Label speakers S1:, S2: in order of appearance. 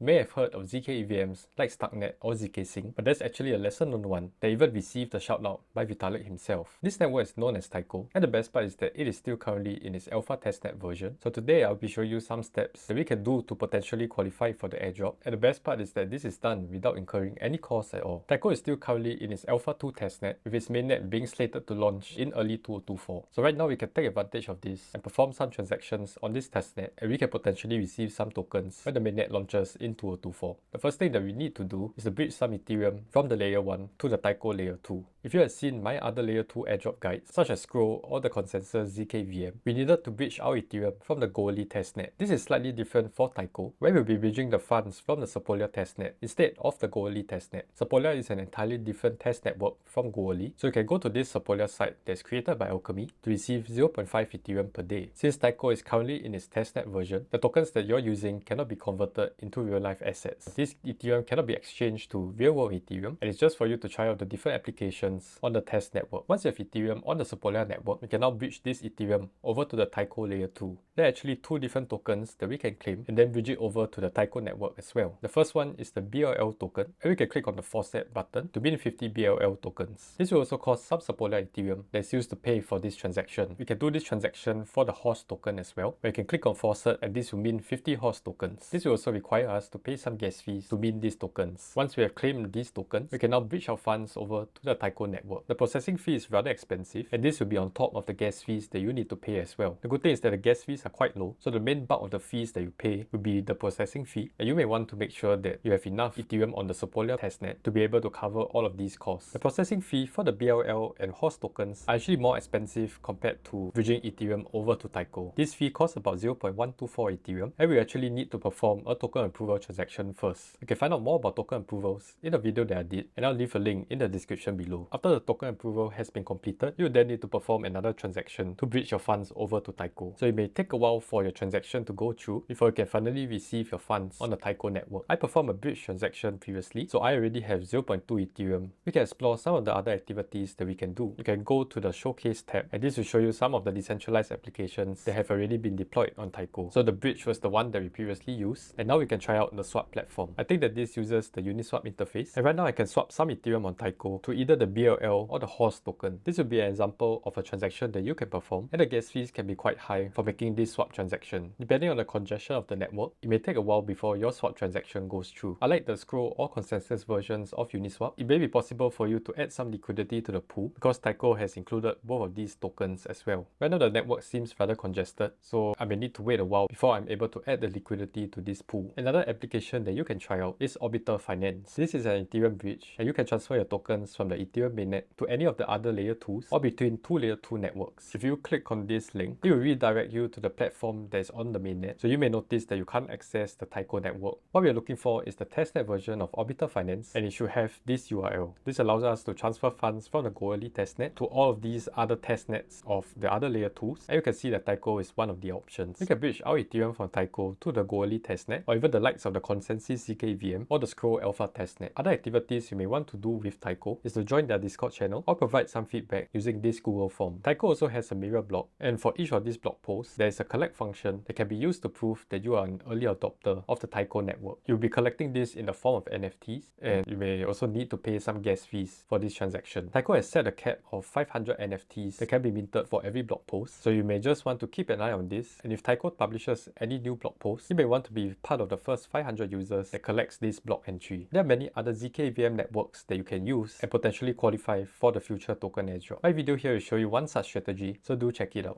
S1: You may have heard of ZK EVMs like Stuxnet or zkSync, but there's actually a lesser known one that even received a shout out by Vitalik himself. This network is known as Taiko, and the best part is that it is still currently in its alpha testnet version. So today I'll be showing you some steps that we can do to potentially qualify for the airdrop, and the best part is that this is done without incurring any cost at all. Taiko is still currently in its alpha 2 testnet, with its mainnet being slated to launch in early 2024. So right now we can take advantage of this and perform some transactions on this testnet, and we can potentially receive some tokens when the mainnet launches in 2024. The first thing that we need to do is to bridge some Ethereum from the layer 1 to the Taiko layer 2. If you had seen my other layer 2 airdrop guides, such as Scroll or the consensus ZK VM, we needed to bridge our Ethereum from the Goerli testnet. This is slightly different for Taiko, where we'll be bridging the funds from the Sepolia testnet instead of the Goerli testnet. Sepolia is an entirely different test network from Goerli, so you can go to this Sepolia site that's created by Alchemy to receive 0.5 Ethereum per day. Since Taiko is currently in its testnet version, the tokens that you're using cannot be converted into real-life assets. This Ethereum cannot be exchanged to real-world Ethereum, and it's just for you to try out the different applications on the test network. Once you have Ethereum on the Sepolia network, we can now bridge this Ethereum over to the Taiko layer 2. There are actually two different tokens that we can claim and then bridge it over to the Taiko network as well. The first one is the BLL token, and we can click on the faucet button to mint 50 BLL tokens. This will also cost some Sepolia Ethereum that's used to pay for this transaction. We can do this transaction for the horse token as well, where you can click on faucet and this will mint 50 horse tokens. This will also require us to pay some gas fees to mint these tokens. Once we have claimed these tokens, we can now bridge our funds over to the Taiko network. The processing fee is rather expensive, and this will be on top of the gas fees that you need to pay as well. The good thing is that the gas fees are quite low, so the main bulk of the fees that you pay will be the processing fee, and you may want to make sure that you have enough Ethereum on the Sepolia testnet to be able to cover all of these costs. The processing fee for the BLL and horse tokens are actually more expensive compared to bridging Ethereum over to Taiko. This fee costs about 0.124 Ethereum, and we actually need to perform a token approval transaction first. You can find out more about token approvals in the video that I did, and I'll leave a link in the description below. After the token approval has been completed, you will then need to perform another transaction to bridge your funds over to Taiko. So it may take a while for your transaction to go through before you can finally receive your funds on the Taiko network. I performed a bridge transaction previously, so I already have 0.2 Ethereum. We can explore some of the other activities that we can do. You can go to the Showcase tab, and this will show you some of the decentralized applications that have already been deployed on Taiko. So the bridge was the one that we previously used, and now we can try out the swap platform. I think that this uses the Uniswap interface, and right now I can swap some Ethereum on Taiko to either the BLL or the horse token. This will be an example of a transaction that you can perform, and the gas fees can be quite high for making this swap transaction. Depending on the congestion of the network, it may take a while before your swap transaction goes through. Unlike the Scroll or consensus versions of Uniswap, it may be possible for you to add some liquidity to the pool because Taiko has included both of these tokens as well. Right now the network seems rather congested, so I may need to wait a while before I'm able to add the liquidity to this pool. Another application that you can try out is Orbital Finance. This is an Ethereum bridge, and you can transfer your tokens from the Ethereum mainnet to any of the other layer 2s or between two layer 2 networks. If you click on this link, it will redirect you to the platform that is on the mainnet, so you may notice that you can't access the Taiko network. What we are looking for is the testnet version of Orbital Finance, and it should have this URL. This allows us to transfer funds from the Goerli testnet to all of these other testnets of the other layer 2s, and you can see that Taiko is one of the options. We can bridge our Ethereum from Taiko to the Goerli testnet, or even the likes of the consensus ZK VM or the Scroll Alpha testnet. Other activities you may want to do with Taiko is to join their Discord channel or provide some feedback using this Google form. Taiko also has a mirror blog, and for each of these blog posts, there is a collect function that can be used to prove that you are an early adopter of the Taiko network. You'll be collecting this in the form of NFTs, and you may also need to pay some gas fees for this transaction. Taiko has set a cap of 500 NFTs that can be minted for every blog post, so you may just want to keep an eye on this, and if Taiko publishes any new blog posts, you may want to be part of the first 500 users that collects this blog entry. There are many other ZK VM networks that you can use and potentially qualify for the future token airdrop. My video here will show you one such strategy, so do check it out.